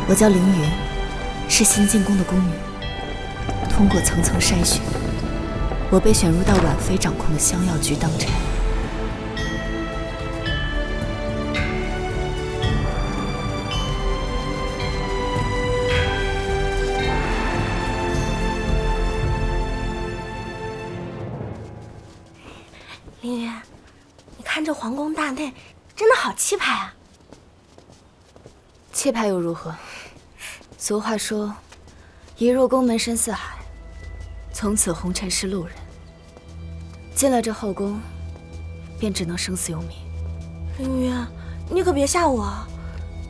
我叫凌云，是新进宫的宫女。通过层层筛选，我被选入到婉妃掌控的香药局当差。凌云，你看这皇宫大内，真的好气派啊！气派又如何？俗话说，一入宫门深似海，从此红尘是路人。进了这后宫，便只能生死由命。凌云，你可别吓我啊！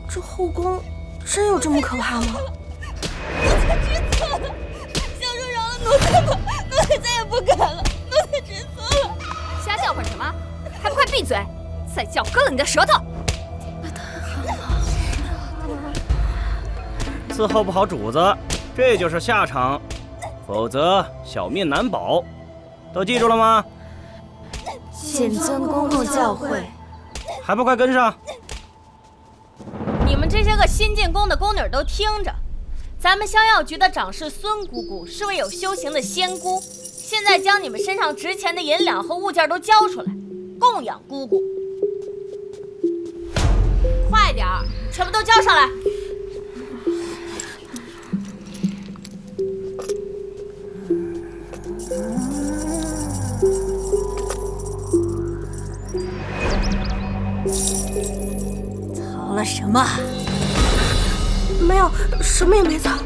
这后宫真有这么可怕吗？奴才知错了，小主饶了奴才吧，奴才再也不敢了，奴才知错了。瞎叫唤什么？还不快闭嘴！再叫割了你的舌头！伺候不好主子，这就是下场，否则小命难保。都记住了吗？谨遵公公教诲。还不快跟上！你们这些个新进宫的宫女都听着，咱们香药局的掌事孙姑姑是位有修行的仙姑，现在将你们身上值钱的银两和物件都交出来，供养姑姑。快点儿，全部都交上来！藏了什么？没有，什么也没藏。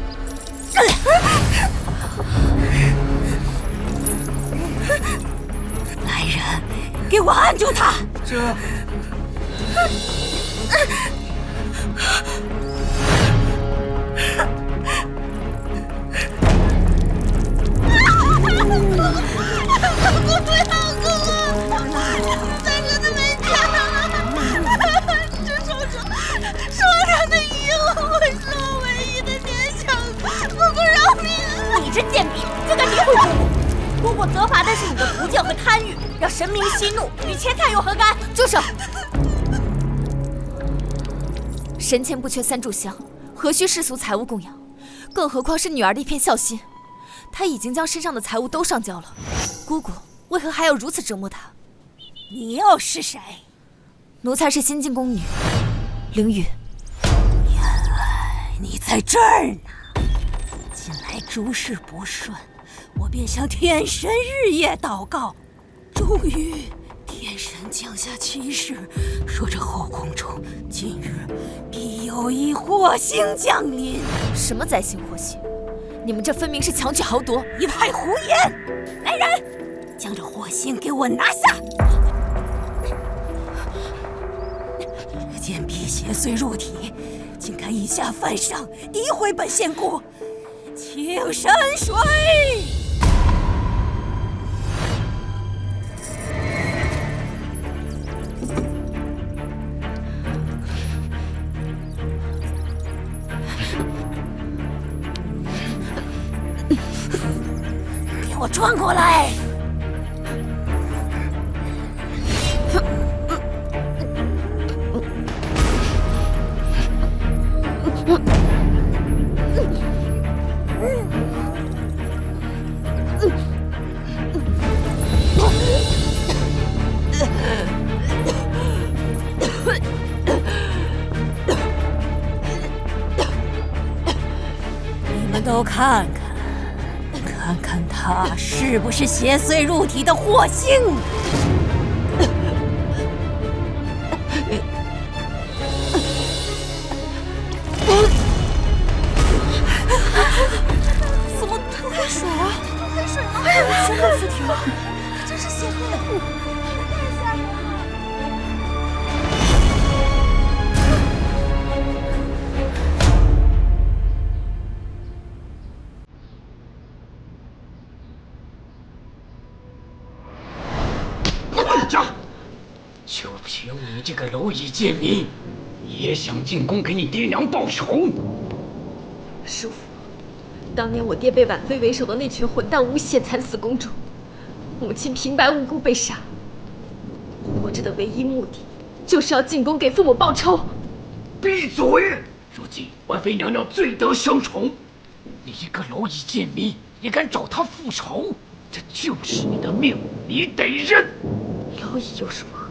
来人，给我按住他！这……不要哭了！再说的没钱了！这手镯是我俩的遗物，我是我唯一的念想。姑姑饶命！你这贱婢，竟敢诋毁姑姑！姑姑责罚的是你的不敬和贪欲，让神明息怒，与钱财有何干？住手！神前不缺三炷香，何须世俗财物供养？更何况是女儿的一片孝心。她已经将身上的财物都上交了，姑姑为何还要如此折磨她？你又是谁？奴才是新进宫女凌云。原来你在这儿呢！近来诸事不顺，我便向天神日夜祷告，终于天神降下启示，说这后宫中今日必有一祸星降临。什么灾星祸星？你们这分明是强取豪夺，一派胡言！来人，将这祸星给我拿下！贱婢邪祟入体，竟敢以下犯上，诋毁本仙姑，请神水！给我转过来！你们都看看。看看他是不是邪祟入体的祸星？怎么吐黑水了？吐黑水了！宣告附体了！真是邪祟！太吓人了！就凭你这个蝼蚁贱民，也想进宫给你爹娘报仇？叔父，当年我爹被婉妃为首的那群混蛋诬陷惨死宫中，母亲平白无故被杀。活着的唯一目的，就是要进宫给父母报仇。闭嘴！如今婉妃娘娘最得圣宠，你一个蝼蚁贱民也敢找她复仇，这就是你的命，你得认。蝼蚁有什么恶？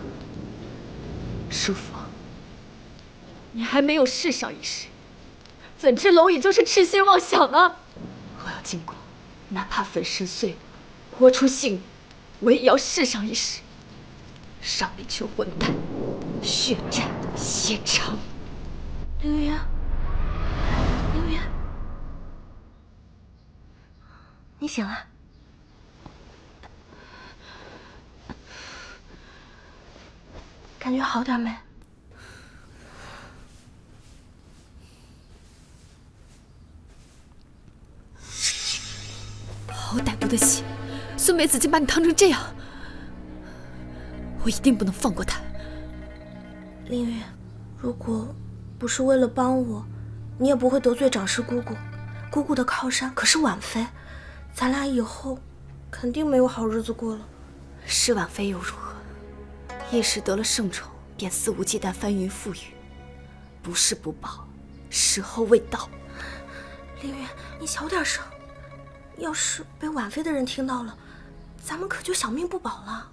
师父，你还没有试上一试，怎知蝼蚁就是痴心妄想呢？我要进宫，哪怕粉身碎骨，豁出性命，我也要试上一试，让那群混蛋血债血偿。凌云，凌云，你醒了？感觉好点没？好歹毒的血，孙梅子竟把你烫成这样，我一定不能放过她。凌云，如果不是为了帮我，你也不会得罪长氏姑姑。姑姑的靠山可是婉妃，咱俩以后肯定没有好日子过了。是婉妃又如何？一时得了圣宠，便肆无忌惮翻云覆雨，不是不报，时候未到。凌云，你小点声，要是被婉妃的人听到了，咱们可就小命不保了。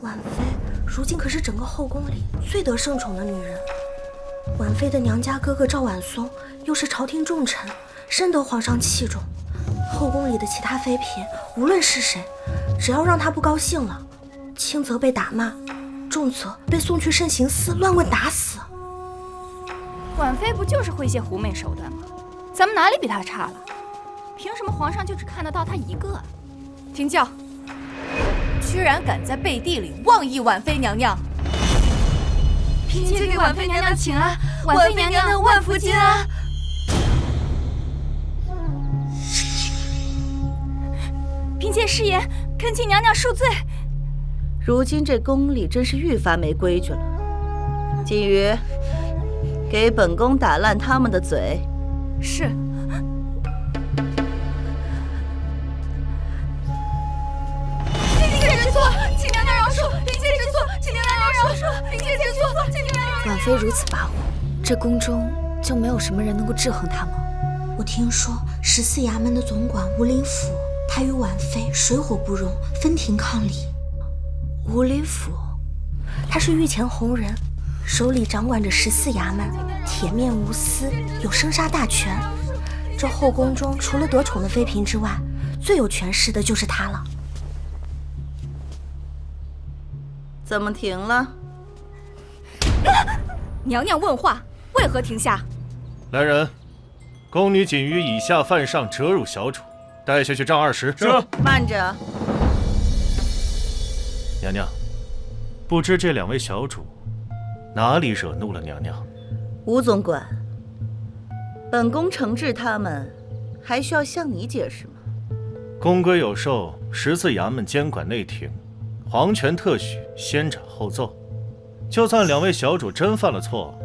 婉妃如今可是整个后宫里最得圣宠的女人，婉妃的娘家哥哥赵婉松又是朝廷重臣，深得皇上器重。后宫里的其他妃嫔，无论是谁，只要让她不高兴了，轻则被打骂，重则被送去慎刑司乱棍打死。婉妃不就是会些狐媚手段吗？咱们哪里比她差了？凭什么皇上就只看得到她一个？听教！居然敢在背地里妄议婉妃娘娘！嫔妾给婉妃娘娘请安，婉妃娘娘万福金安。嫔妾失言，恳请娘娘恕罪。如今这宫里真是愈发没规矩了。锦瑜，给本宫打烂他们的嘴。是。嫔妾知错，请娘娘饶恕。嫔妾知错，请娘娘饶恕。嫔妾知错，请娘娘饶恕。婉妃如此跋扈，这宫中就没有什么人能够制衡她吗？我听说14衙门的总管吴林甫，他与婉妃水火不容，分庭抗礼。吴林甫，他是御前红人，手里掌管着14衙门，铁面无私，有生杀大权。这后宫中除了得宠的妃嫔之外，最有权势的就是他了。怎么停了？娘娘问话，为何停下？来人，宫女锦瑜以下犯上，折辱小主，带下去杖20。是。慢着。娘娘，不知这2位小主哪里惹怒了娘娘？吴总管，本宫惩治他们，还需要向你解释吗？宫规有授，14衙门监管内廷，皇权特许，先斩后奏。就算2位小主真犯了错，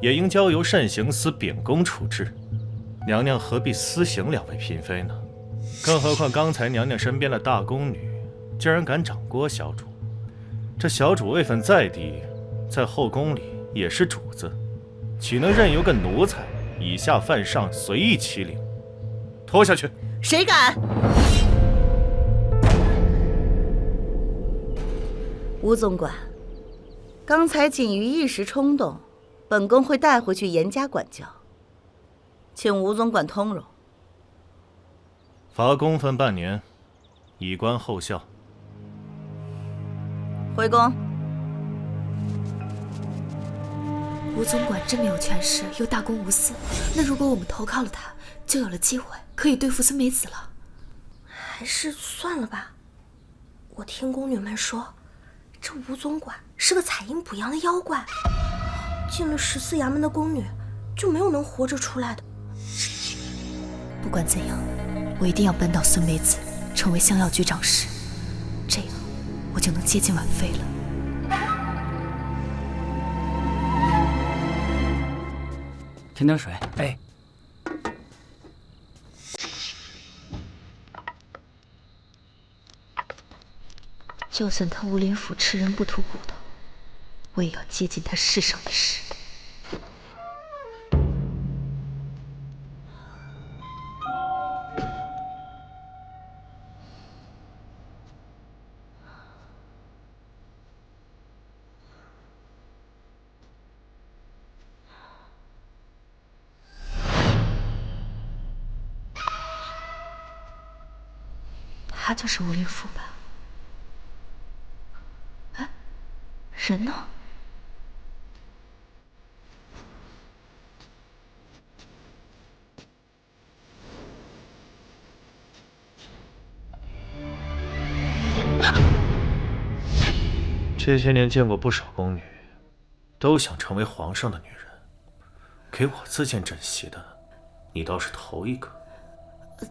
也应交由慎刑司秉公处置。娘娘何必私刑2位嫔妃呢？更何况刚才娘娘身边的大宫女竟然敢掌掴小主，这小主位分再低，在后宫里也是主子，岂能任由个奴才以下犯上，随意欺凌？拖下去！谁敢？吴总管，刚才锦瑜一时冲动，本宫会带回去严加管教，请吴总管通融。罚公分半年，以观后效。回宫。吴总管这么有权势，又大公无私，那如果我们投靠了他，就有了机会可以对付孙梅子了。还是算了吧。我听宫女们说，这吴总管是个采阴补阳的妖怪，进了14衙门的宫女就没有能活着出来的。不管怎样，我一定要扳倒孙梅子，成为香药局长室，这样我就能接近婉妃了。添点水。哎，就算他吴林甫吃人不吐骨头，我也要接近他试上一试。他就是吴林甫吧？哎，人呢？这些年见过不少宫女，都想成为皇上的女人，给我自荐枕席的，你倒是头一个。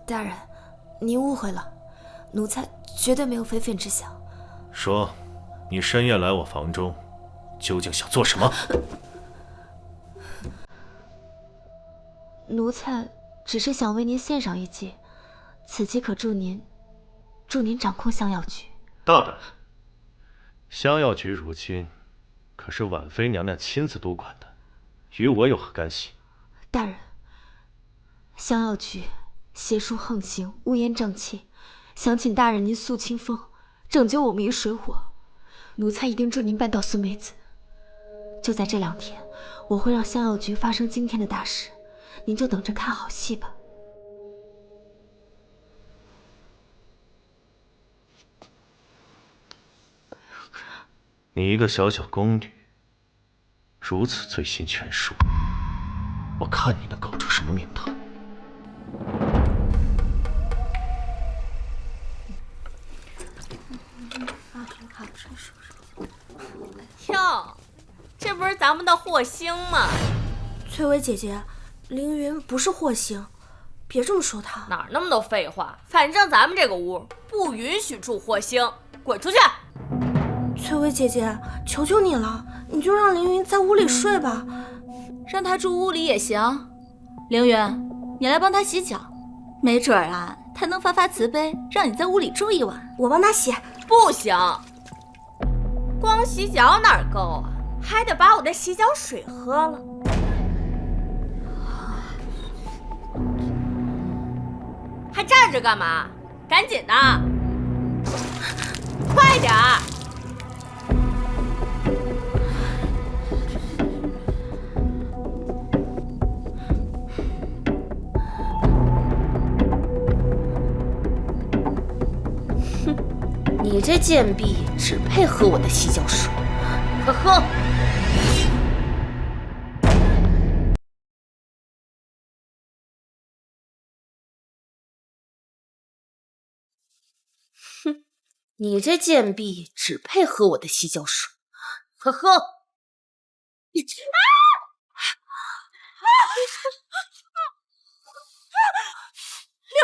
大人，您误会了，奴才绝对没有非分之想。说，你深夜来我房中，究竟想做什么？奴才只是想为您献上一计，此计可助您掌控香药局。大胆！香药局如今可是婉妃娘娘亲自督管的，与我有何干系？大人，香药局邪术横行，乌烟瘴气，想请大人您肃清风，拯救我们于水火。奴才一定助您扳倒孙梅子。就在这2天，我会让香药局发生惊天的大事，您就等着看好戏吧。你一个小小宫女，如此醉心权术，我看你能搞出什么名堂？哟，这不是咱们的霍星吗？翠微姐姐，凌云不是霍星，别这么说她。哪那么多废话？反正咱们这个屋不允许住霍星，滚出去！翠微姐姐，求求你了，你就让凌云在屋里睡吧。让他住屋里也行。凌云，你来帮他洗脚，没准啊，他能发慈悲，让你在屋里住一晚。我帮他洗。不行，光洗脚哪够啊？还得把我的洗脚水喝了。还站着干嘛？赶紧的，快点儿！你这贱婢只配喝我的洗脚水，快喝！哼，你这贱婢只配喝我的洗脚水，快喝！你这刘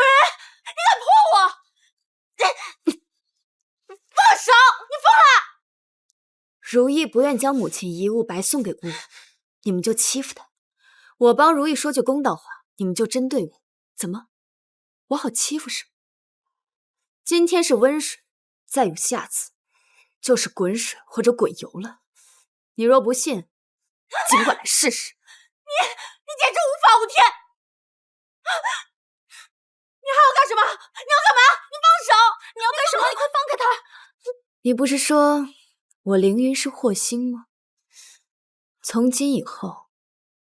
人，你敢碰我！放手！你疯了！如意不愿将母亲遗物白送给姑父，你们就欺负她；我帮如意说句公道话，你们就针对我。怎么？我好欺负是吗？今天是温水，再有下次就是滚水或者滚油了。你若不信，尽管来试试。你简直无法无天！你还要干什么？你要干嘛？你放手！你要干什么？你快放开他！你不是说我凌云是霍星吗？从今以后，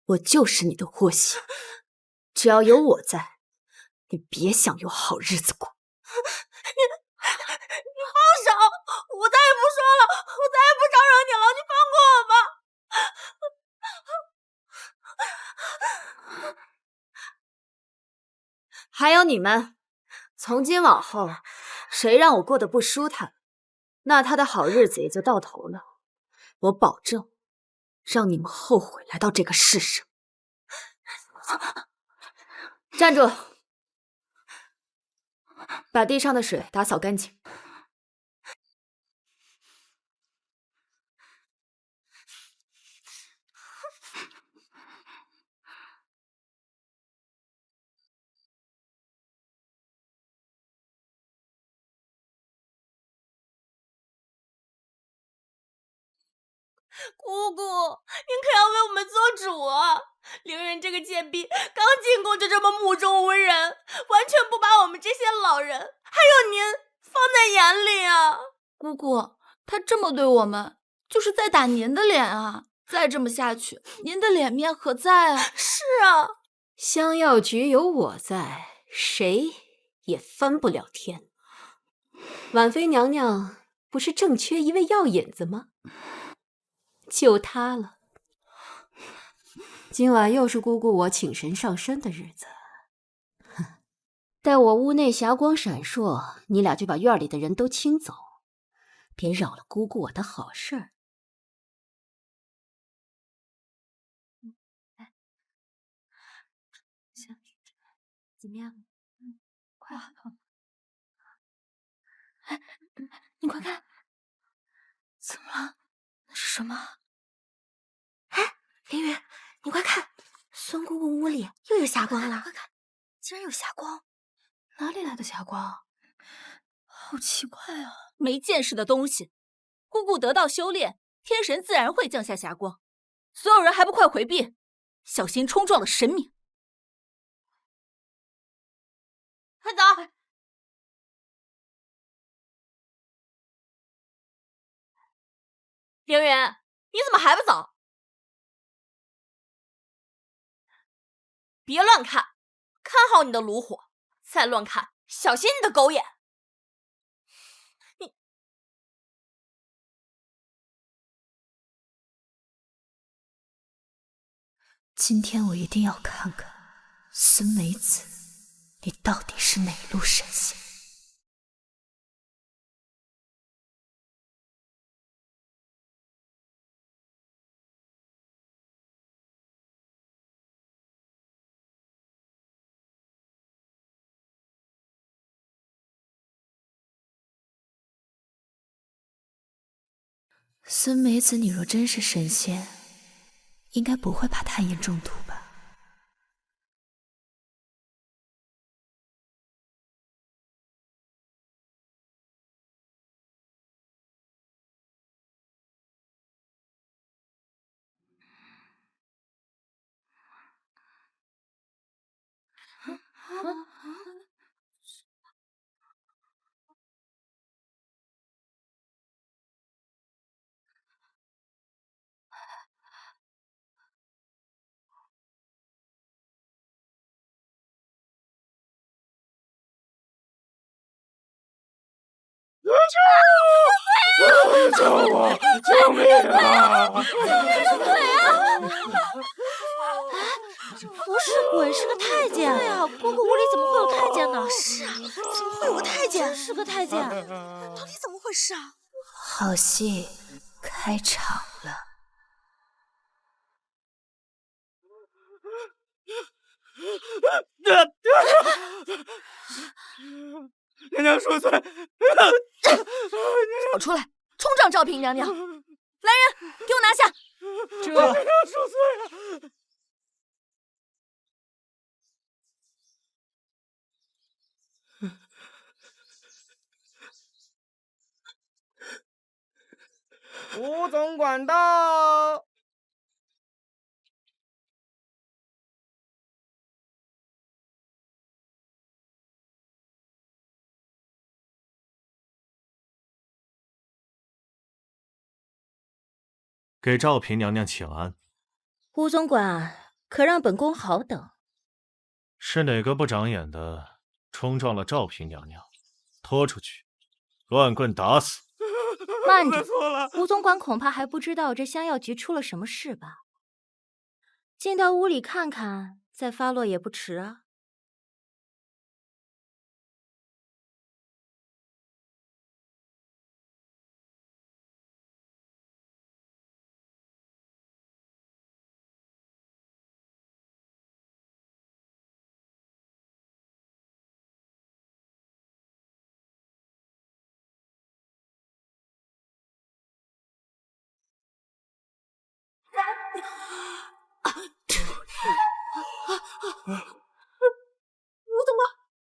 我就是你的霍星。只要有我在，你别想有好日子过。你放手！我再也不说了，我再也不招惹你了，你放过我吧！还有你们，从今往后，谁让我过得不舒坦，那他的好日子也就到头了。我保证，让你们后悔来到这个世上。站住！把地上的水打扫干净。姑姑，您可要为我们做主啊！凌人这个贱婢刚进宫就这么目中无人，完全不把我们这些老人还有您放在眼里啊！姑姑，他这么对我们，就是在打您的脸啊！再这么下去，您的脸面何在啊？是啊，香药局有我在，谁也翻不了天。婉妃娘娘不是正缺一位药引子吗？就她了。今晚又是姑姑我请神上身的日子。待我屋内霞光闪烁，你俩就把院里的人都清走，别扰了姑姑我的好事儿。怎么样？快好！哎，你快看，怎么了？那是什么？哎，凌云，你快看，孙姑姑屋里又有霞光了！快看，竟然有霞光！哪里来的霞光？好奇怪啊！没见识的东西！姑姑得道修炼，天神自然会降下霞光。所有人还不快回避，小心冲撞了神明！快走！凌云，你怎么还不走？别乱看，看好你的炉火，再乱看，小心你的狗眼！你今天我一定要看看孙梅子，你到底是哪路神仙？孙梅子，你若真是神仙，应该不会把炭烟中毒吧？救我！救命啊！是鬼啊！不是鬼，是个太监。对啊，姑姑屋里怎么会有太监呢？是啊，怎么会有个太监？是个太监，到底怎么回事啊？好戏开场了。娘娘恕罪！跑出来，冲撞赵平娘娘！来人，给我拿下！娘娘恕罪了。吴总管到。给赵平娘娘请安。吴总管，可让本宫好等。是哪个不长眼的冲撞了赵平娘娘？拖出去，乱棍打死！慢着，吴总管恐怕还不知道这香药局出了什么事吧？进到屋里看看，再发落也不迟啊。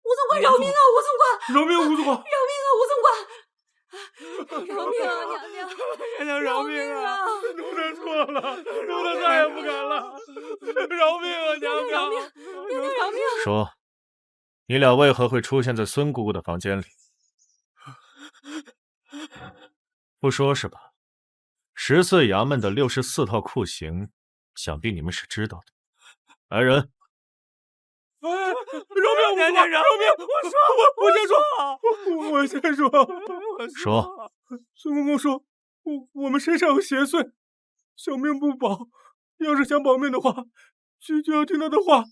吴总管饶命啊！吴总管饶命！吴总管饶命啊！吴总管饶命啊！娘娘，娘娘饶命啊！奴才错了，奴才再也不敢了。饶命啊，娘娘！娘娘饶命！说，你俩为何会出现在孙姑姑的房间里？不说是吧？14衙门的64套酷刑，想必你们是知道的。来人，饶命！饶命！我先说。说。孙公公说，我们身上有邪祟，小命不保。要是想保命的话，就要听他的话。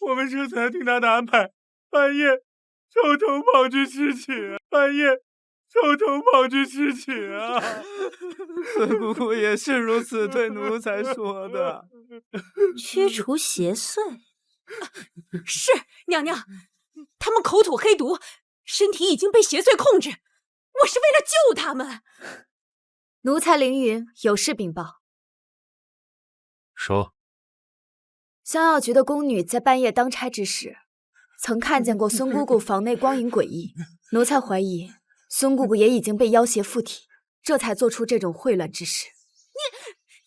我们这才听他的安排，半夜偷偷跑去侍寝啊！孙姑姑也是如此对奴才说的。驱除邪祟。是娘娘，他们口吐黑毒，身体已经被邪祟控制。我是为了救他们。奴才凌云有事禀报。说。香药局的宫女在半夜当差之时，曾看见过孙姑姑房内光影诡异，奴才怀疑孙姑姑也已经被妖邪附体，这才做出这种秽乱之事。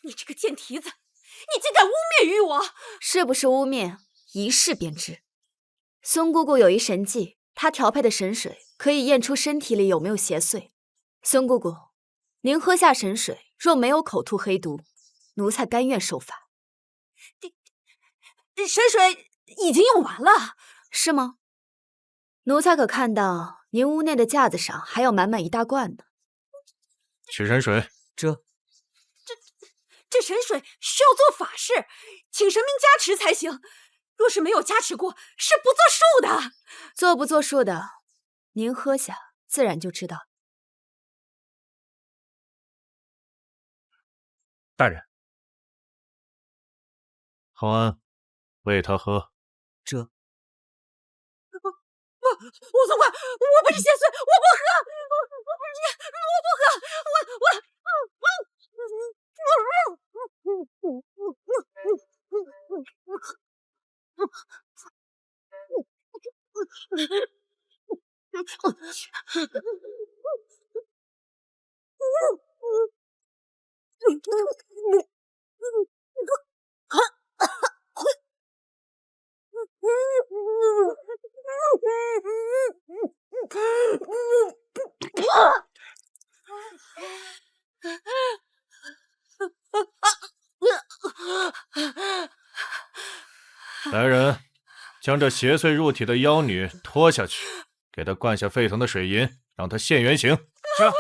你这个贱蹄子，你竟敢污蔑于我！是不是污蔑，一试便知。孙姑姑有一神技，她调配的神水可以验出身体里有没有邪祟。孙姑姑，您喝下神水，若没有口吐黑毒，奴才甘愿受罚。神水已经用完了，是吗？奴才可看到您屋内的架子上还有满满一大罐呢。取神水。这神水需要做法事，请神明加持才行。若是没有加持过，是不作数的。做不作数的，您喝下自然就知道。大人，浩安，喂他喝。这。吴总管，我不是邪祟，我不喝，我不喝，来人，将这邪祟入体的妖女拖下去，给她灌下沸腾的水银，让她现原形。是。不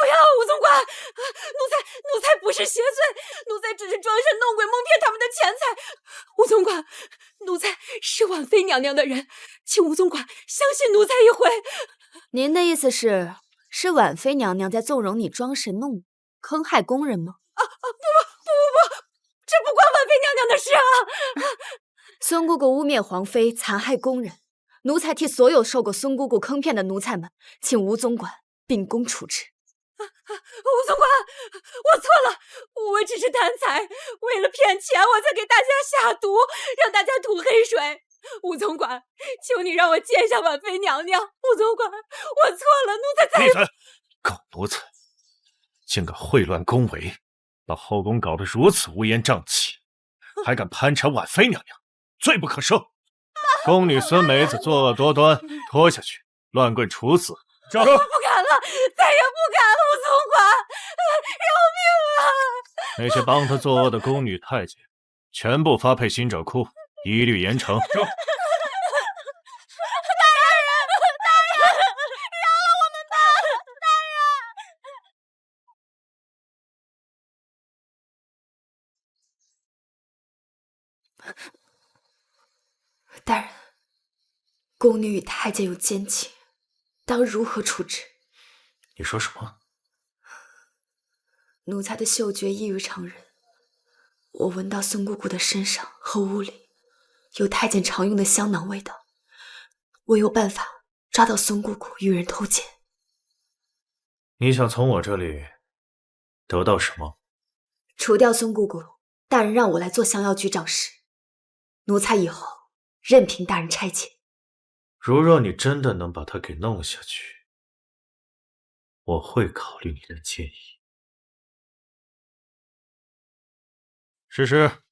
要，吴总管，奴才不是邪祟，奴才只是装神弄鬼，蒙骗他们的钱财。吴总管，奴才是婉妃娘娘的人，请吴总管相信奴才一回。您的意思是婉妃娘娘在纵容你装神弄鬼，坑害宫人吗？不，这不关婉妃娘娘的事啊！孙姑姑污蔑皇妃，残害宫人，奴才替所有受过孙姑姑坑骗的奴才们，请吴总管秉公处置。吴总管，我错了，我只是贪财，为了骗钱，我才给大家下毒，让大家吐黑水。吴总管，求你让我见上婉妃娘娘。吴总管，我错了，奴才再也……闭嘴！狗奴才，竟敢秽乱宫闱，把后宫搞得如此乌烟瘴气，还敢攀缠婉妃娘娘，罪不可赦！宫女孙梅子作恶多端，拖下去，乱棍处死。我不敢了，再也不敢了，吴总管，饶命啊！那些帮他作恶的宫女太监，全部发配新者库，一律严惩。大人，饶了我们吧！大人，宫女与太监有奸情，当如何处置？你说什么？奴才的嗅觉异于常人，我闻到孙姑姑的身上和屋里有太监常用的香囊味道，我有办法抓到孙姑姑与人偷窃。你想从我这里得到什么？除掉孙姑姑，大人让我来做降药局长事，奴才以后任凭大人差遣。如若你真的能把她给弄下去，我会考虑你的建议。诗诗，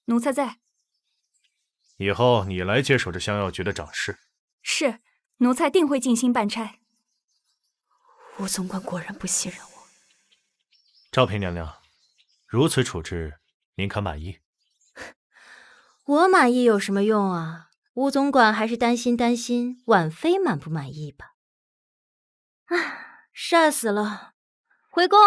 奴才在。以后你来接手这香药局的掌事。是，奴才定会尽心办差。吴总管果然不信任我。赵嫔娘娘，如此处置，您可满意？我满意有什么用啊？吴总管还是担心婉妃满不满意吧。唉，晒死了，回宫。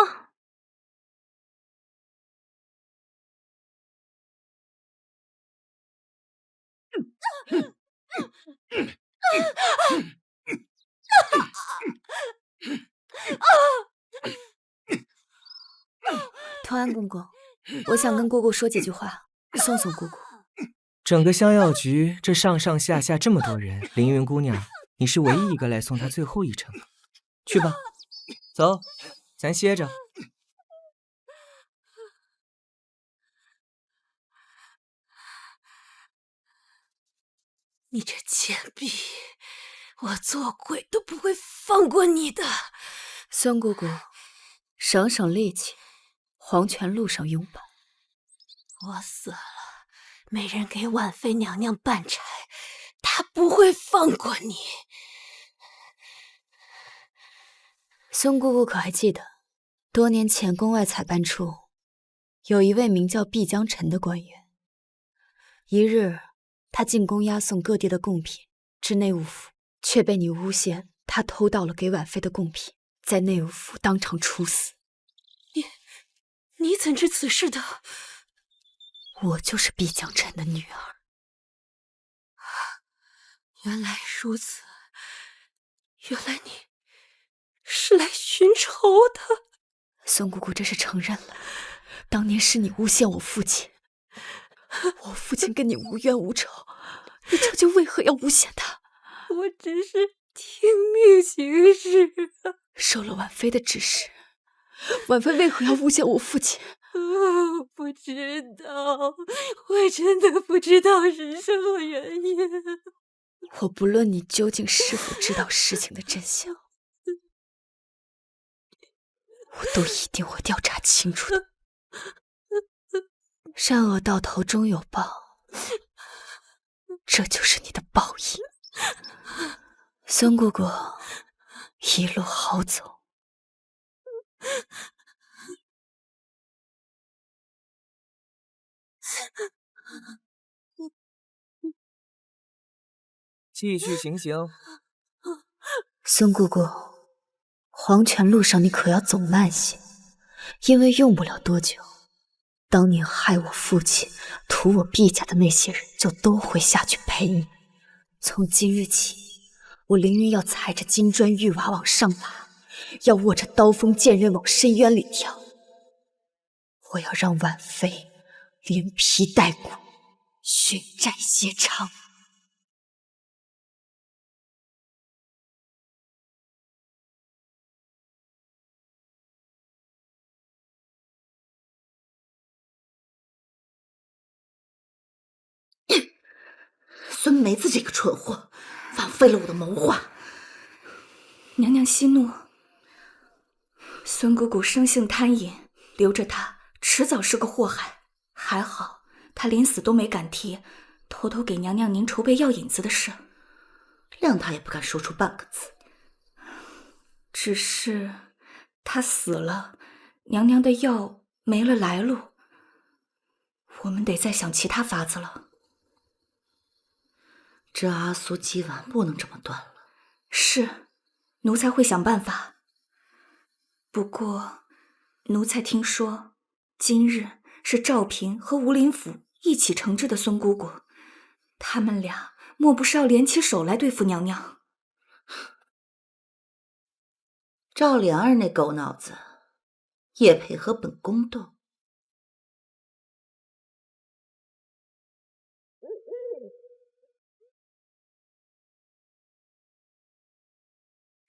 同安公公，我想跟姑姑说几句话，送送姑姑。整个香药局这上上下下这么多人，凌云姑娘，你是唯一一个来送她最后一程。去吧，走，咱歇着。你这贱婢，我做鬼都不会放过你的。孙姑姑，省省力气，黄泉路上用吧。我死了，没人给婉妃娘娘办差，她不会放过你。孙姑姑可还记得，多年前宫外采办处有一位名叫毕江辰的官员，一日他进宫押送各地的贡品至内务府，却被你诬陷他偷盗了给婉妃的贡品，在内务府当场处死。你怎知此事的？我就是毕江辰的女儿。原来如此，原来你是来寻仇的。孙姑姑这是承认了，当年是你诬陷我父亲，我父亲跟你无冤无仇，你究竟为何要诬陷他？我只是听命行事啊。受了婉妃的指使，婉妃为何要诬陷我父亲？我不知道，我真的不知道是什么原因。我不论你究竟是否知道事情的真相，我都一定会调查清楚的。善恶到头终有报，这就是你的报应。孙姑姑，一路好走。继续行刑。孙姑姑，黄泉路上你可要走慢些，因为用不了多久，当年害我父亲、屠我毕家的那些人就都会下去陪你。从今日起，我凌云要踩着金砖玉瓦往上爬，要握着刀锋剑刃往深渊里跳。我要让婉妃连皮带骨，血债血偿。孙梅子这个蠢货，枉费了我的谋划。娘娘息怒，孙姑姑生性贪淫，留着她迟早是个祸害。还好她临死都没敢提偷偷给娘娘您筹备药引子的事，谅她也不敢说出半个字。只是她死了，娘娘的药没了来路，我们得再想其他法子了。这阿苏今晚不能这么断了。是，奴才会想办法。不过，奴才听说，今日是赵平和吴林甫一起惩治的孙姑姑，他们俩莫不是要联起手来对付娘娘？赵莲儿那狗脑子也配合本宫斗？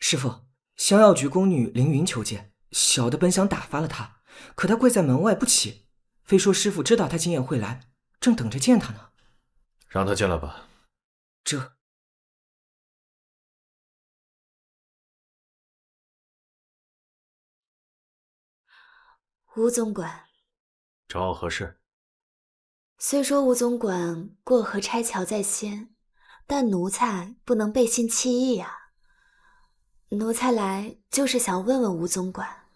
师傅，香药局宫女凌云求见，小的本想打发了她，可她跪在门外不起，非说师傅知道她今夜会来，正等着见她呢。让她进来吧。这吴总管，找我何事？虽说吴总管过河拆桥在先，但奴才不能背信弃义啊。奴才来就是想问问吴总管，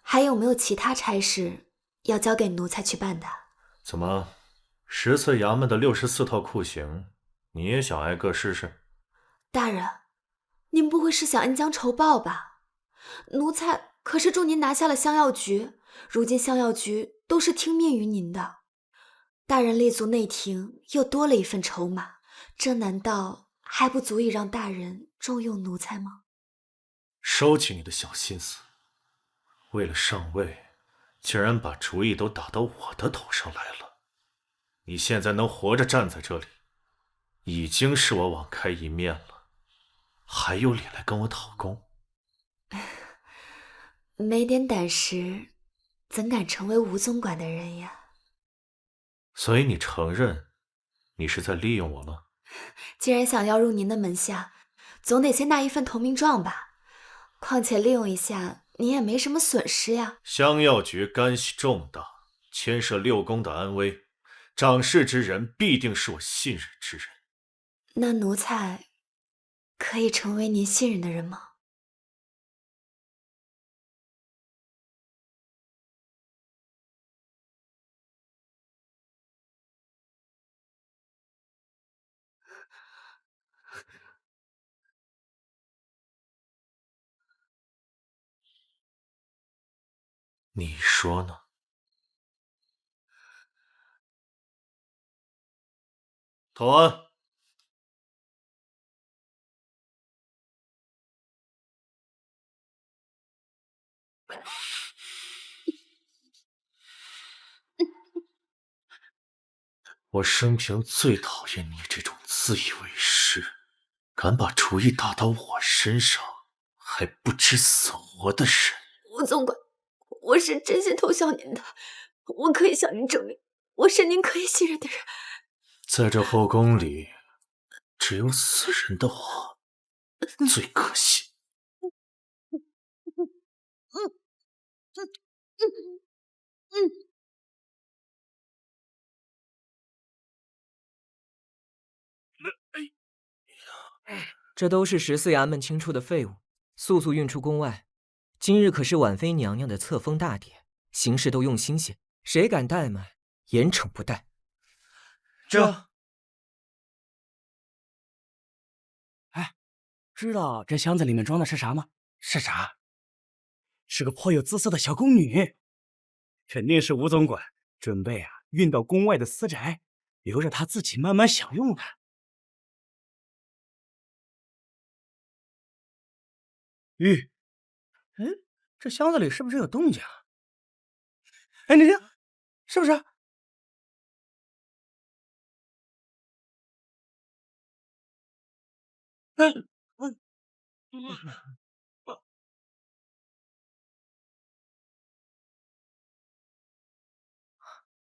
还有没有其他差事要交给奴才去办的？怎么， 10次衙门的64套酷刑，你也想挨个试试？大人，您不会是想恩将仇报吧？奴才可是助您拿下了香药局，如今香药局都是听命于您的。大人立足内廷，又多了一份筹码，这难道还不足以让大人重用奴才吗？收起你的小心思，为了上位，竟然把主意都打到我的头上来了。你现在能活着站在这里，已经是我网开一面了，还有脸来跟我讨功？没点胆识，怎敢成为吴总管的人呀？所以你承认，你是在利用我了？既然想要入您的门下，总得先拿一份投名状吧。况且利用一下，你也没什么损失呀。香药局干系重大，牵涉6宫的安危，掌事之人必定是我信任之人。那奴才可以成为您信任的人吗？你说呢？投案。我生平最讨厌你这种自以为是，敢把主意打到我身上还不知死活的人。吴总管，我是真心投降您的，我可以向您证明，我是您可以信任的人。在这后宫里，只有死人的话最可信。这都是14衙门清出的废物，速速运出宫外。今日可是婉妃娘娘的册封大典，行事都用心些，谁敢怠慢，严惩不贷。哎，知道这箱子里面装的是啥吗？是啥？是个颇有姿色的小宫女，肯定是吴总管准备运到宫外的私宅，留着她自己慢慢享用的。这箱子里是不是有动静啊？哎，你这是不是？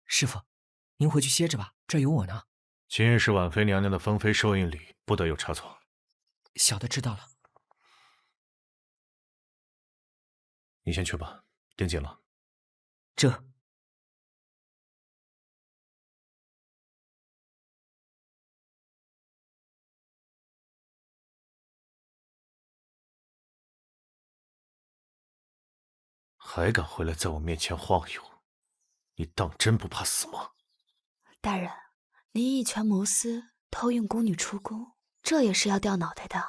师傅，您回去歇着吧，这儿有我呢。今日是婉妃娘娘的封妃寿印礼，不得有差错。小的知道了。你先去吧，盯紧了。这。还敢回来在我面前晃悠，你当真不怕死吗？大人，您一权谋私，偷运宫女出宫，这也是要掉脑袋的。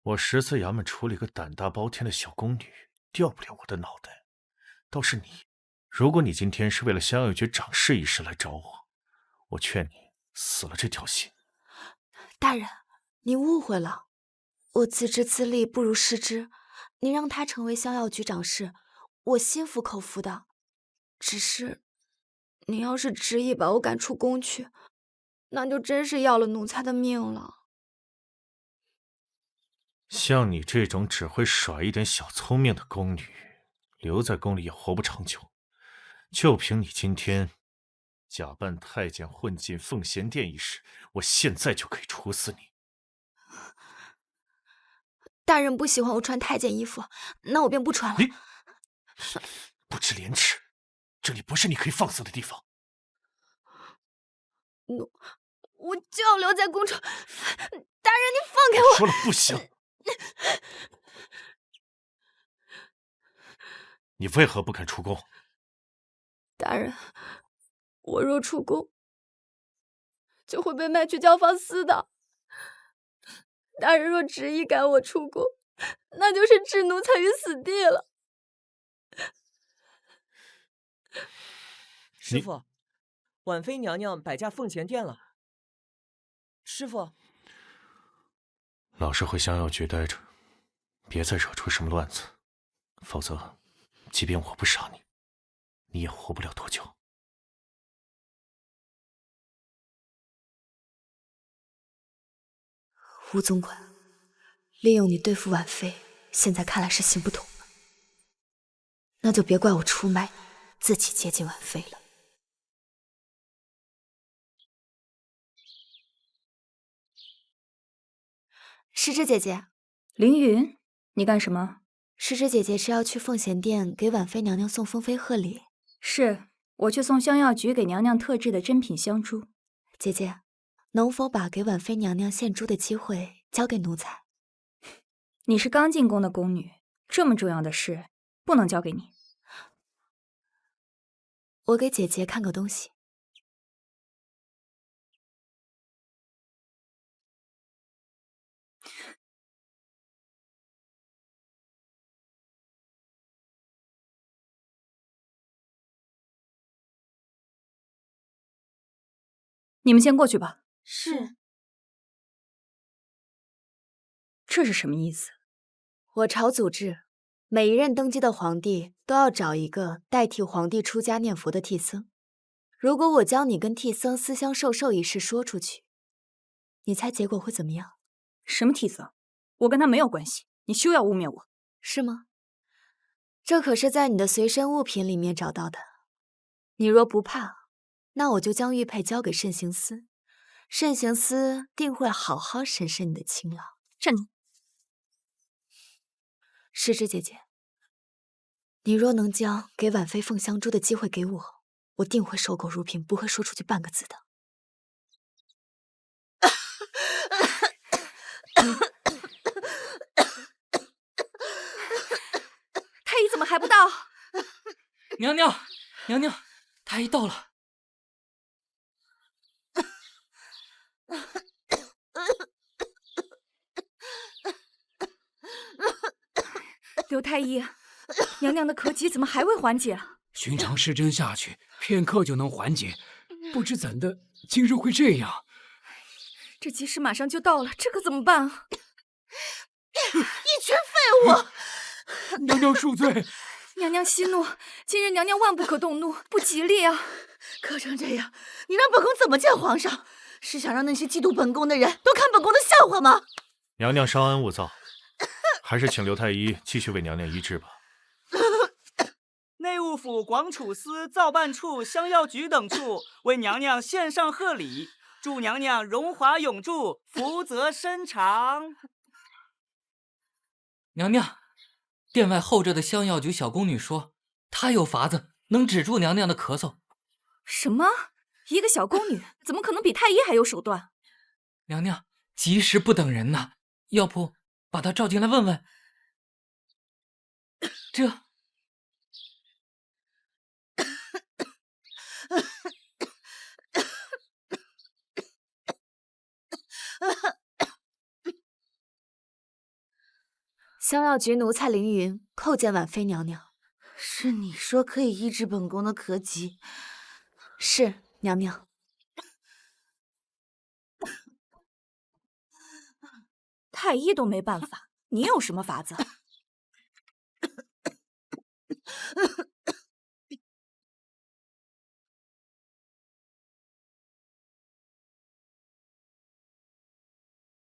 我10次衙门处理个胆大包天的小宫女，掉不了我的脑袋。倒是你，如果你今天是为了香药局掌事一事来找我，我劝你死了这条心。大人，您误会了，我自知资历不如师之，您让他成为香药局掌事，我心服口服的。只是，您要是执意把我赶出宫去，那就真是要了奴才的命了。像你这种只会耍一点小聪明的宫女，留在宫里也活不长久。就凭你今天假扮太监混进奉贤殿一事，我现在就可以处死你。大人不喜欢我穿太监衣服，那我便不穿了。你不知廉耻，这里不是你可以放肆的地方。我就要留在宫中，大人，你放开我！说了不行。你为何不肯出宫？大人，我若出宫，就会被卖去教坊司的。大人若执意赶我出宫，那就是置奴才于死地了。师傅，婉妃娘娘摆驾奉贤殿了。师傅，老实回香药局待着，别再惹出什么乱子，否则，即便我不杀你，你也活不了多久。吴总管，利用你对付婉妃，现在看来是行不通了。那就别怪我出卖你，自己接近婉妃了。诗诗姐姐，凌云，你干什么？诗诗姐姐是要去奉贤殿给婉妃娘娘送封妃贺礼。是，我去送香药局给娘娘特制的珍品香珠。姐姐，能否把给婉妃娘娘献珠的机会交给奴才？你是刚进宫的宫女，这么重要的事不能交给你。我给姐姐看个东西。你们先过去吧。是。这是什么意思？我朝祖制，每一任登基的皇帝都要找一个代替皇帝出家念佛的替僧。如果我将你跟替僧私相授受一事说出去，你猜结果会怎么样？什么替僧？我跟他没有关系，你休要污蔑我。是吗？这可是在你的随身物品里面找到的。你若不怕，那我就将玉佩交给慎刑司，慎刑司定会好好审审你的勤劳。站住！诗诗姐姐，你若能将给婉妃奉香珠的机会给我，我定会守口如瓶，不会说出去半个字的。太医怎么还不到？娘娘，娘娘，太医到了。刘太医，娘娘的咳疾怎么还未缓解啊？寻常施针下去，片刻就能缓解，不知怎的今日会这样。这急事马上就到了，这可怎么办啊？一群废物！娘娘恕罪。娘娘息怒，今日娘娘万不可动怒，不吉利啊！咳成这样，你让本宫怎么见皇上？是想让那些嫉妒本宫的人都看本宫的笑话吗？娘娘稍安勿躁，还是请刘太医继续为娘娘医治吧。内务府广储司造办处、香药局等处为娘娘献上贺礼，祝娘娘荣华永驻，福泽伸长。娘娘，殿外候着的香药局小宫女说，她有法子能止住娘娘的咳嗽。什么？一个小宫女怎么可能比太医还有手段？娘娘，吉时不等人呐，要不把她召进来问问？这。香药局奴才凌云叩见婉妃娘娘。是你说可以医治本宫的咳疾？是娘娘。太医都没办法，你有什么法子？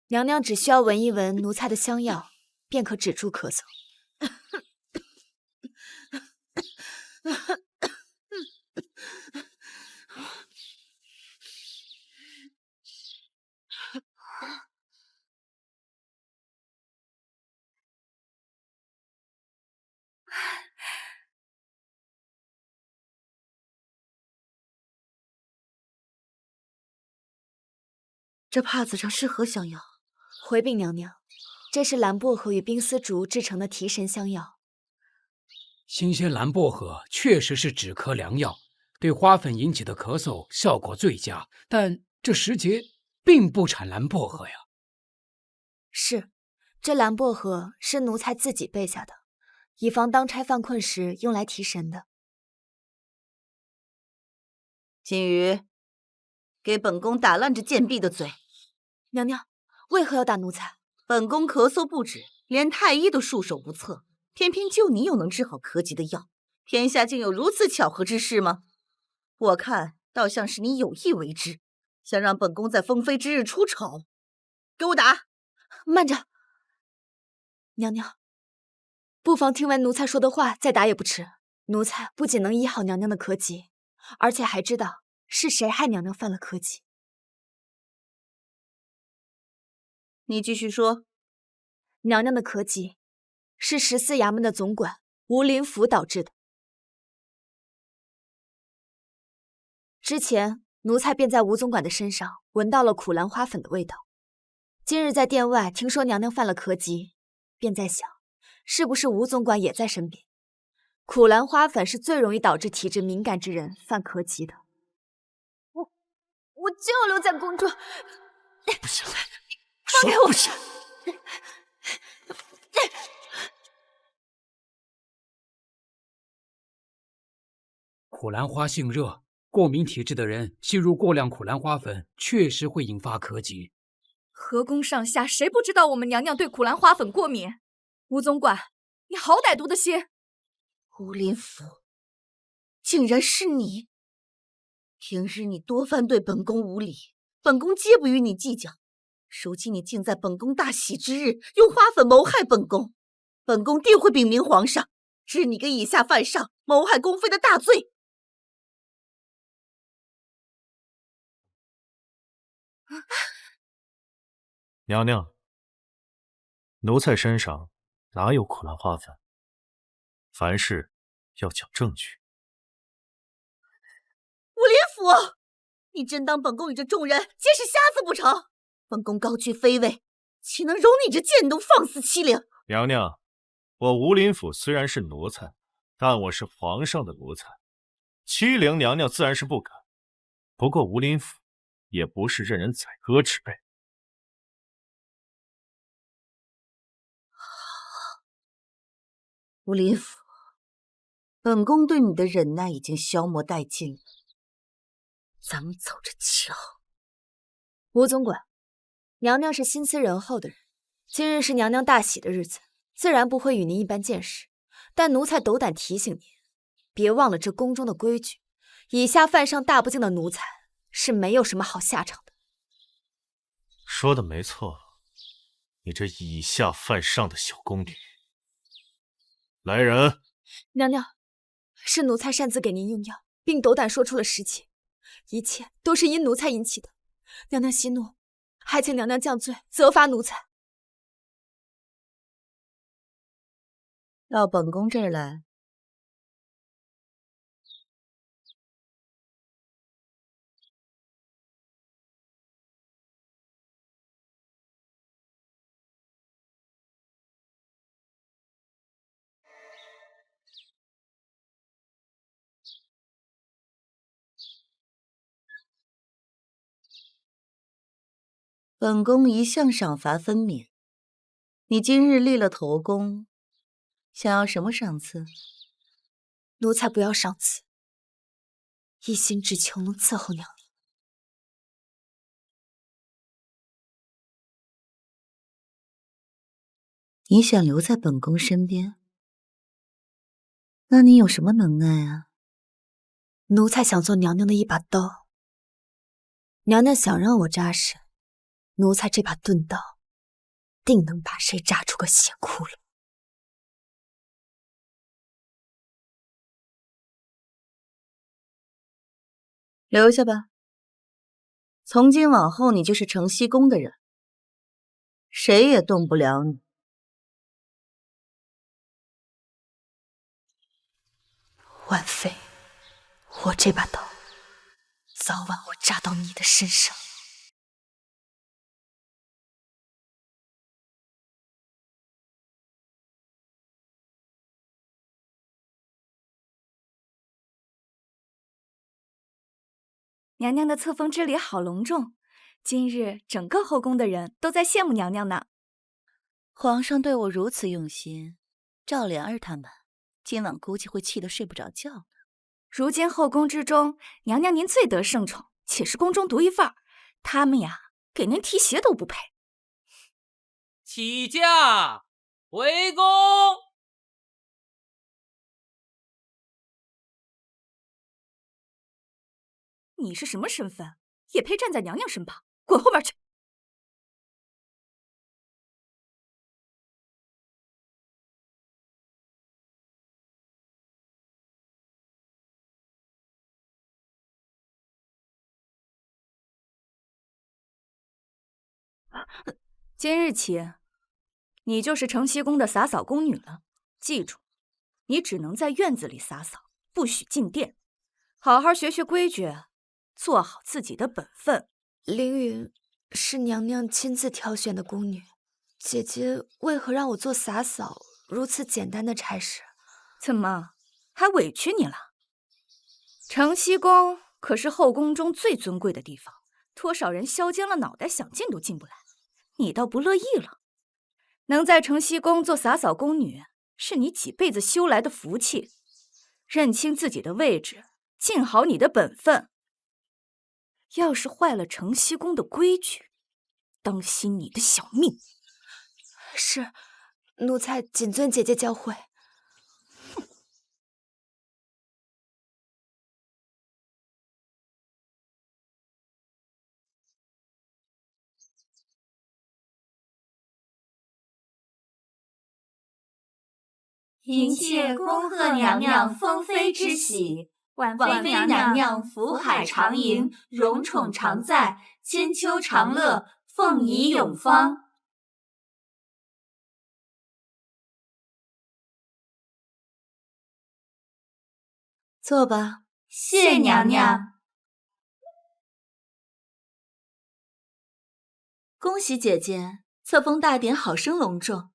娘娘只需要闻一闻奴才的香药，便可止住咳嗽。这帕子上是何香药？回禀娘娘，这是蓝薄荷与冰丝竹制成的提神香药。新鲜蓝薄荷确实是止咳良药，对花粉引起的咳嗽效果最佳，但这时节并不产蓝薄荷呀。是，这蓝薄荷是奴才自己备下的，以防当差犯困时用来提神的。金鱼，给本宫打烂这贱婢的嘴！娘娘，为何要打奴才？本宫咳嗽不止，连太医都束手无策，偏偏就你有能治好咳疾的药，天下竟有如此巧合之事吗？我看倒像是你有意为之，想让本宫在封妃之日出丑。给我打！慢着，娘娘，不妨听完奴才说的话再打也不迟。奴才不仅能医好娘娘的咳疾，而且还知道是谁害娘娘犯了咳疾。你继续说。娘娘的咳疾是14衙门的总管吴林甫导致的。之前奴才便在吴总管的身上闻到了苦兰花粉的味道。今日在殿外听说娘娘犯了咳疾，便在想，是不是吴总管也在身边？苦兰花粉是最容易导致体质敏感之人犯咳疾的。我就要留在宫中。不行，放开我！不行。苦兰花性热，过敏体质的人吸入过量苦兰花粉，确实会引发咳疾。河宫上下谁不知道我们娘娘对苦兰花粉过敏？吴总管，你好歹毒的些！吴林甫，竟然是你！平日你多番对本宫无礼，本宫皆不与你计较。如今你竟在本宫大喜之日用花粉谋害本宫，本宫定会禀明皇上，治你个以下犯上、谋害宫妃的大罪。娘娘，奴才身上哪有苦兰花粉？凡事要讲证据。吴林甫，你真当本宫与这众人皆是瞎子不成？本宫高居妃位，岂能容你这贱奴放肆欺凌？娘娘，我吴林甫虽然是奴才，但我是皇上的奴才，欺凌娘娘自然是不敢。不过吴林甫也不是任人宰割之辈。吴林甫，本宫对你的忍耐已经消磨殆尽了，咱们走着瞧。吴总管，娘娘是心思仁厚的人，今日是娘娘大喜的日子，自然不会与您一般见识。但奴才斗胆提醒您，别忘了这宫中的规矩，以下犯上大不敬的奴才是没有什么好下场的。说的没错，你这以下犯上的小宫女。来人！娘娘，是奴才擅自给您用药，并斗胆说出了实情，一切都是因奴才引起的。娘娘息怒，还请娘娘降罪，责罚奴才。到本宫这儿来。本宫一向赏罚分明，你今日立了头功，想要什么赏赐？奴才不要赏赐，一心只求能伺候娘娘。你想留在本宫身边？那你有什么能耐啊？奴才想做娘娘的一把刀，娘娘想让我扎谁，奴才这把钝刀定能把谁扎出个血窟窿。留下吧，从今往后你就是承熙宫的人，谁也动不了你。婉妃，我这把刀早晚会扎到你的身上。娘娘的册封之礼好隆重，今日整个后宫的人都在羡慕娘娘呢。皇上对我如此用心，赵莲儿他们今晚估计会气得睡不着觉呢。如今后宫之中，娘娘您最得圣宠，且是宫中独一份儿，他们呀，给您提鞋都不配。起驾，回宫。你是什么身份，也配站在娘娘身旁？滚后边去！今日起，你就是承熙宫的洒扫宫女了。记住，你只能在院子里洒扫，不许进殿。好好学学规矩，做好自己的本分。凌云是娘娘亲自挑选的宫女，姐姐为何让我做洒扫如此简单的差事？怎么，还委屈你了？承熙宫可是后宫中最尊贵的地方，多少人削尖了脑袋想进都进不来。你倒不乐意了？能在承熙宫做洒扫宫女，是你几辈子修来的福气。认清自己的位置，尽好你的本分。要是坏了承熙宫的规矩，当心你的小命。是，奴才谨遵姐姐教诲。迎妾恭贺娘娘封妃之喜，婉妃娘娘福海长盈，荣宠常在，千秋长乐，凤仪永芳。坐吧。谢娘娘。恭喜姐姐，册封大典好生隆重。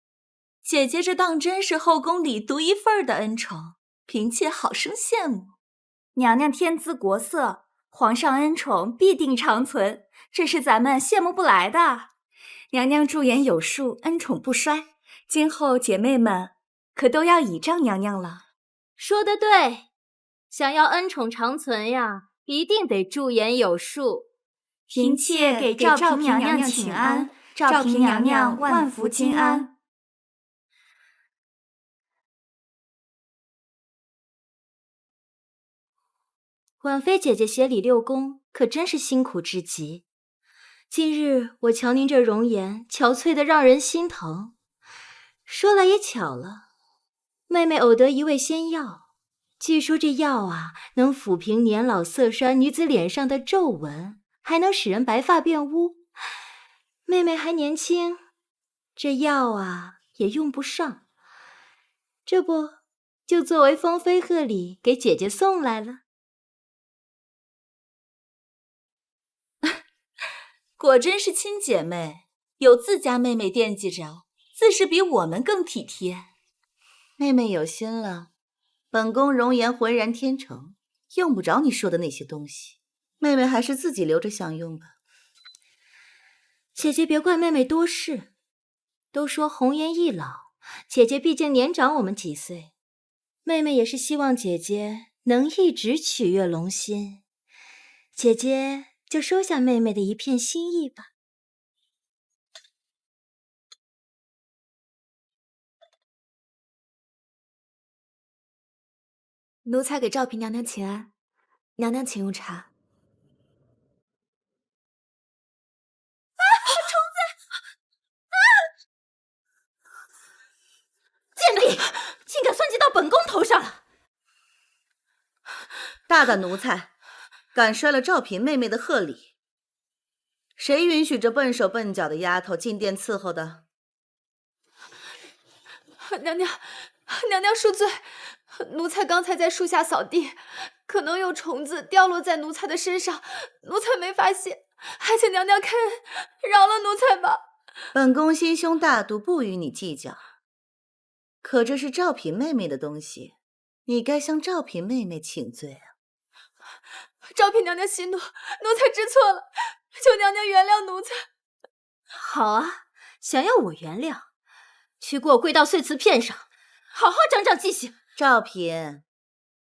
姐姐这当真是后宫里独一份的恩宠，嫔妾好生羡慕。娘娘天姿国色，皇上恩宠必定长存，这是咱们羡慕不来的。娘娘驻颜有术，恩宠不衰，今后姐妹们可都要倚仗娘娘了。说得对，想要恩宠长存呀，一定得驻颜有术。嫔妾给赵嫔娘娘请安，赵嫔娘娘万福金安。婉妃姐姐协理六宫，可真是辛苦至极。今日我瞧您这容颜，憔悴得让人心疼。说来也巧了，妹妹偶得一味仙药，据说这药啊，能抚平年老色衰女子脸上的皱纹，还能使人白发变乌。妹妹还年轻，这药啊也用不上，这不就作为封妃贺礼给姐姐送来了。果真是亲姐妹，有自家妹妹惦记着，自是比我们更体贴。妹妹有心了，本宫容颜浑然天成，用不着你说的那些东西，妹妹还是自己留着享用吧。姐姐别怪妹妹多事，都说红颜易老，姐姐毕竟年长我们几岁，妹妹也是希望姐姐能一直取悦龙心。姐姐就收下妹妹的一片心意吧。奴才给赵嫔娘娘请安，娘娘请用茶。贱婢，竟敢算计到本宫头上了！大胆奴才，敢摔了赵嫔妹妹的贺礼，谁允许这笨手笨脚的丫头进殿伺候的？娘娘，娘娘恕罪，奴才刚才在树下扫地，可能有虫子掉落在奴才的身上，奴才没发现，还请娘娘开恩，饶了奴才吧。本宫心胸大度，不与你计较。可这是赵嫔妹妹的东西，你该向赵嫔妹妹请罪啊！昭嫔娘娘息怒，奴才知错了，求娘娘原谅奴才。好啊，想要我原谅，去给我跪到碎瓷片上，好好长长记性。赵嫔，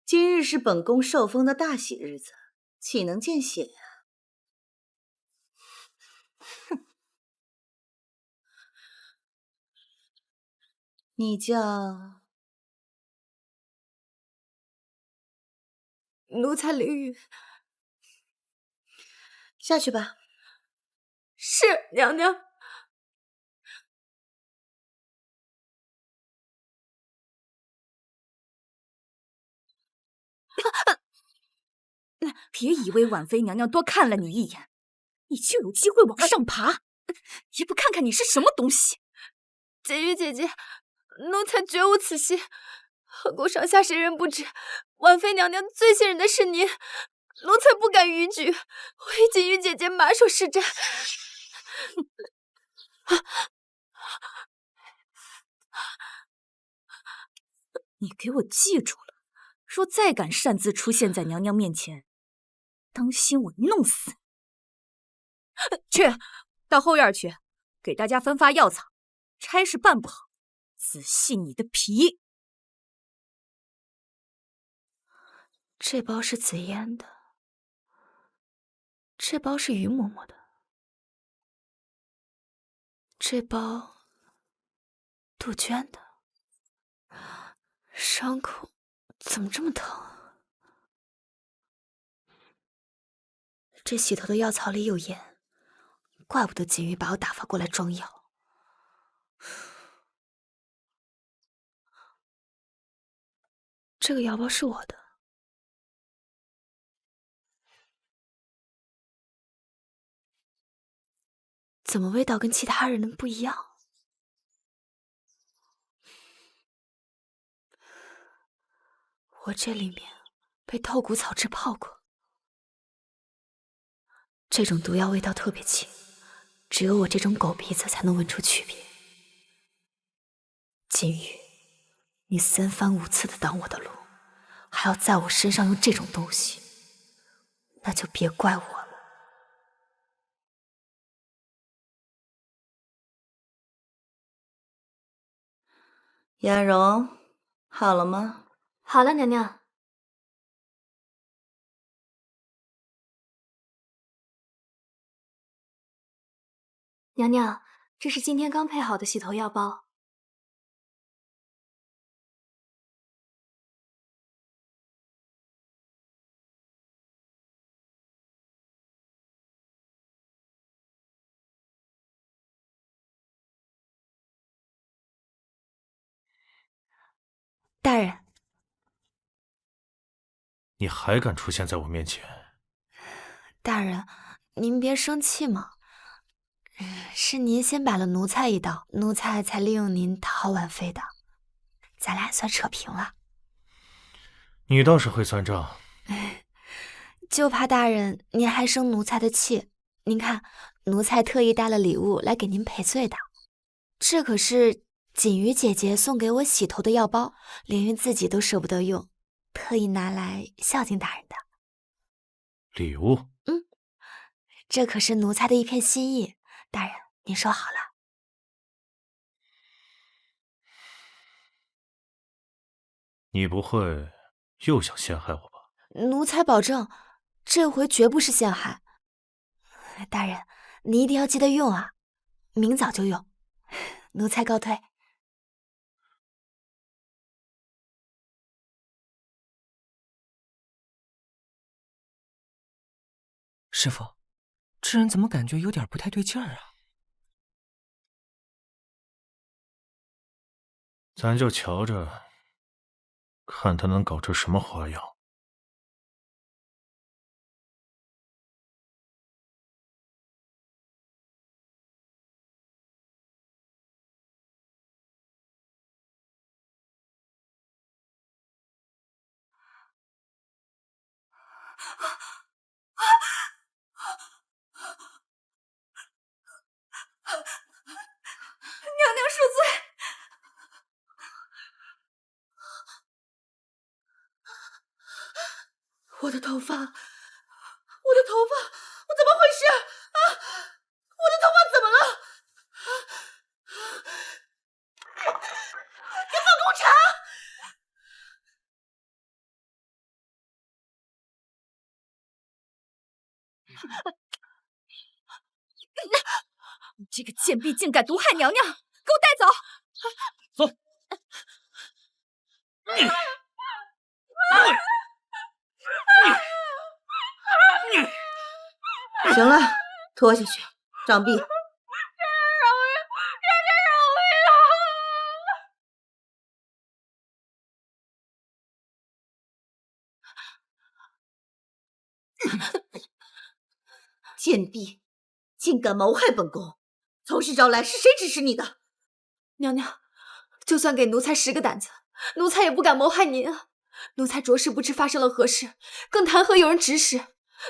今日是本宫受封的大喜日子，岂能见血呀？哼，你叫奴才凌云。下去吧。是娘娘。别以为婉妃娘娘多看了你一眼，你就有机会往上爬，也不看看你是什么东西。锦瑜姐姐，奴才绝无此心，后宫上下谁人不知，婉妃娘娘最信任的是您，奴才不敢逾矩，我与锦瑜姐姐马首是瞻。你给我记住了，若再敢擅自出现在娘娘面前，当心我弄死你！去，到后院去，给大家分发药草。差事办不好，仔细你的皮！这包是紫嫣的，这包是于嬷嬷的，这包杜鹃的。伤口怎么这么疼？这洗头的药草里有盐，怪不得锦瑜把我打发过来装药。这个药包是我的，怎么味道跟其他人的不一样？我这里面被透骨草汁泡过，这种毒药味道特别轻，只有我这种狗鼻子才能闻出区别。金宇，你3番5次的挡我的路，还要在我身上用这种东西，那就别怪我了。雅容，好了吗？好了，娘娘。娘娘，这是今天刚配好的洗头药包。大人，你还敢出现在我面前？大人，您别生气嘛。是您先摆了奴才一道，奴才才利用您讨好婉妃的，咱俩算扯平了。你倒是会算账。就怕大人您还生奴才的气。您看，奴才特意带了礼物来给您赔罪的，这可是锦瑜姐姐送给我洗头的药包，凌云自己都舍不得用，特意拿来孝敬大人的礼物。这可是奴才的一片心意，大人您收好了。你不会又想陷害我吧？奴才保证，这回绝不是陷害。大人，你一定要记得用啊，明早就用。奴才告退。师傅，这人怎么感觉有点不太对劲儿啊？咱就瞧着，看他能搞出什么花样。娘娘恕罪。我的头发这个贱婢竟敢毒害娘娘，给我带走！走。行了，拖下去，杖毙。贱婢，竟敢谋害本宫！从实招来，是谁指使你的？娘娘，就算给奴才10个胆子，奴才也不敢谋害您啊！奴才着实不知发生了何事，更谈何有人指使？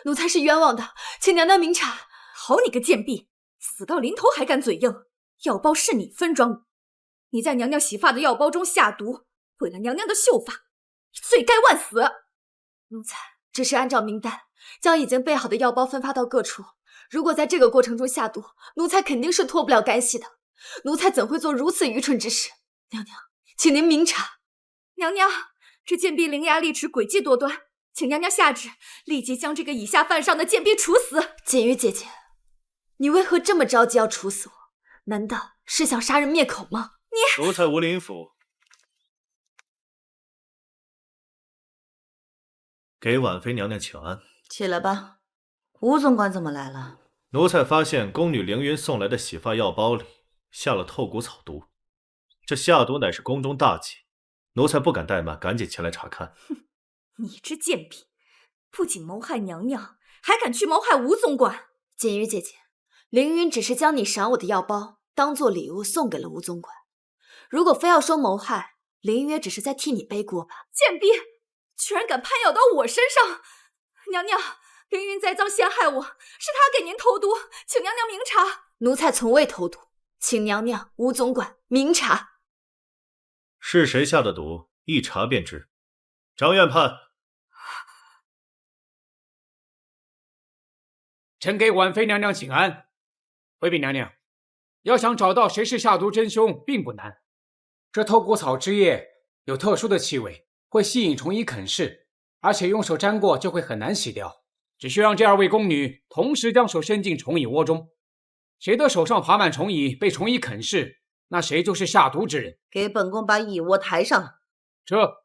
奴才是冤枉的，请娘娘明察。好你个贱婢，死到临头还敢嘴硬！药包是你分装，你在娘娘洗发的药包中下毒，毁了娘娘的秀发，罪该万死！奴才只是按照名单，将已经备好的药包分发到各处。如果在这个过程中下毒，奴才肯定是脱不了干系的。奴才怎会做如此愚蠢之事？娘娘，请您明察。娘娘，这贱婢伶牙俐齿，诡计多端，请娘娘下旨，立即将这个以下犯上的贱婢处死。锦瑜姐姐，你为何这么着急要处死我？难道是想杀人灭口吗？奴才无林府，给婉妃娘娘请安。起来吧。吴总管怎么来了？奴才发现宫女凌云送来的洗发药包里下了透骨草毒，这下毒乃是宫中大忌，奴才不敢怠慢，赶紧前来查看。哼，你这贱婢，不仅谋害娘娘，还敢去谋害吴总管。锦瑜姐姐，凌云只是将你赏我的药包当做礼物送给了吴总管，如果非要说谋害，凌云也只是在替你背锅吧。贱婢，居然敢攀咬到我身上！娘娘，凌云栽赃陷害我，是他给您投毒，请娘娘明察。奴才从未投毒，请娘娘、吴总管明察。是谁下的毒，一查便知。张院判。臣给婉妃娘娘请安。回禀娘娘，要想找到谁是下毒真凶，并不难。这透骨草汁液有特殊的气味，会吸引虫蚁啃噬，而且用手沾过就会很难洗掉。只需让这2位宫女同时将手伸进虫蚁窝中，谁的手上爬满虫蚁，被虫蚁啃噬，那谁就是下毒之人。给本宫把蚁窝抬上来。这。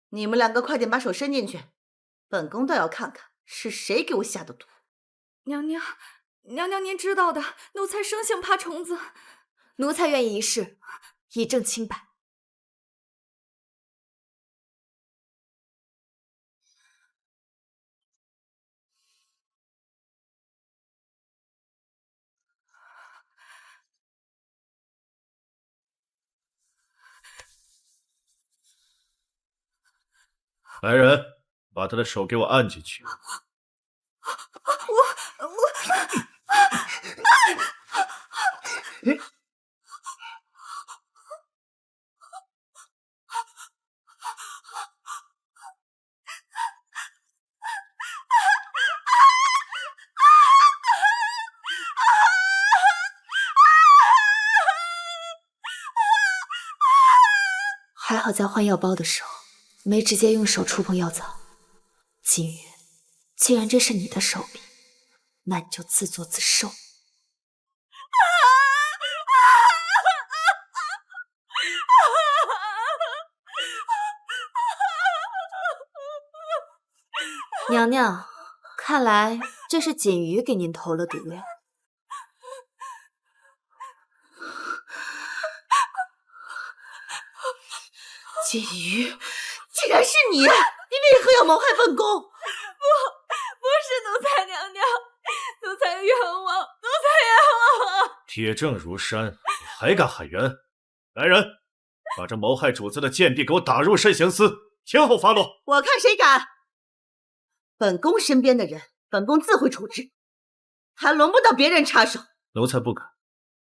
你们2个快点把手伸进去，本宫倒要看看是谁给我下的毒。娘娘，娘娘您知道的，奴才生性怕虫子。奴才愿意一试，以证清白。来人，把他的手给我按进去。还好在换药包的时候没直接用手触碰药草。锦瑜，既然这是你的手笔，那你就自作自受。娘娘，看来这是锦瑜给您投了毒呀。锦瑜，竟然是你！你为何要谋害本宫？不是奴才娘娘，奴才冤枉，奴才冤枉！铁证如山，你还敢喊冤？来人，把这谋害主子的贱婢给我打入慎刑司，听候发落。我看谁敢！本宫身边的人，本宫自会处置，还轮不到别人插手。奴才不敢，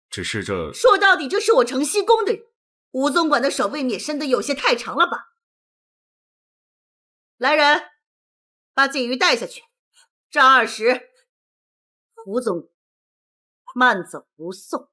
只是这……说到底，这是我承西宫的人。吴总管的手未免伸得有些太长了吧？来人，把锦瑜带下去，杖20。吴总，慢走不送。